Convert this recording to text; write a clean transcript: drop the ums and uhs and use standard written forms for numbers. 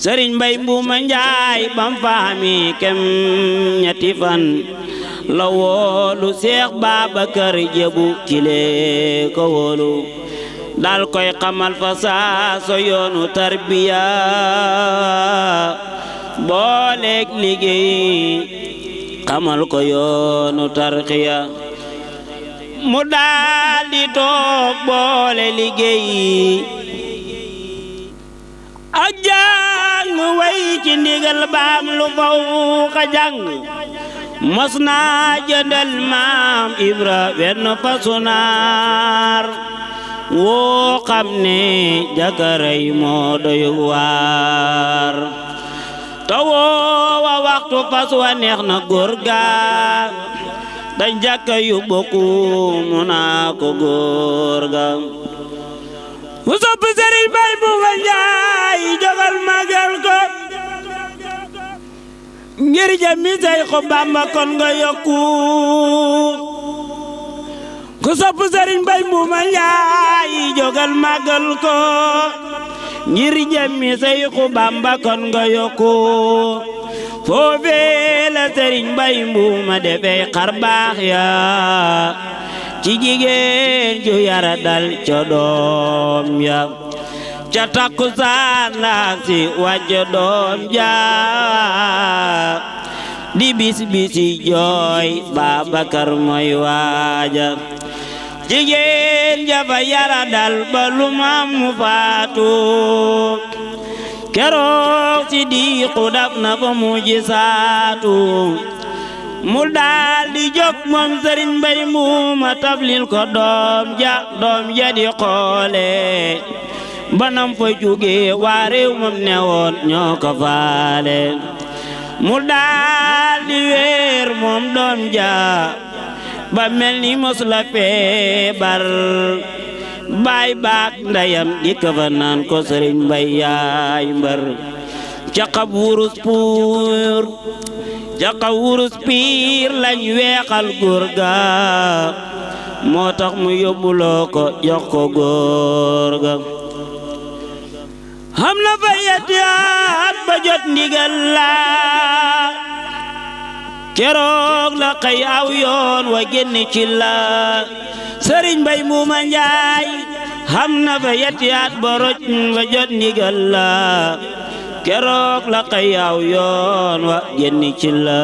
sëriñ Mbay Mbuuma Njaay bam faami kem ñetti fan la woolu Seex Babakar Jebu kile ko woolu dal koy xamal fa saaso yoonu tarbiya booleeg liggéey xamal ko yoonu tarxiya mu daal di toog boole liggéey ak jàng way ci ndigal baam lu faw ka jàng mos naa jëndal maam Ibra wenn fasunaar woo xam ne jakaray moo doy waar te woowa waxtu fas wa neex na góor ga dañ jàkka yu bokku mu naa ko góor ga ku sopp Sëriñ Mbay Mbuuma Njaay jógal magal ko ngir jëmmi Seexu Bamba kon nga yokku ku sopp Sëriñ Mbay Mbuuma Njaay jógal magal ko ngir jëmmi Seexu Bamba kon nga yokku foofee la Sëriñ Mbay Mbuuma defee xar baax ya ci jigéen ju yara dal ca doom ya ca takkusaan la si wàcc doom ja di bis bisi jooy Babakar mooy waaja jigéen ja fa yara dal ba lu mam mu faatu keroog si diiqu daf na fa mujisaatu mu daal di jóg moom Sëriñ Mbay Mbuuma tablil ko doom ja di xoole banam fa jóge waa réew moom ne woon ñoo ko faale mu daal di weer moom doom ja ba mel ni mos la feebar baay baak ndeyam di ko fa naan ko Sëriñ Mbay yaay mbar caqab wurus piir lañ weexal góor ga moo tax mu yóbbuloo ko jox ko góor ga xam na fa yetti at ba jot ndigal la keroog la xëy aw yoon wa génn ci la Sëriñ Mbay Mbuuma Njaay xam na fa yetti at ba roj ba jot ndigal la keroog la xëy aw yoon wa génn ci la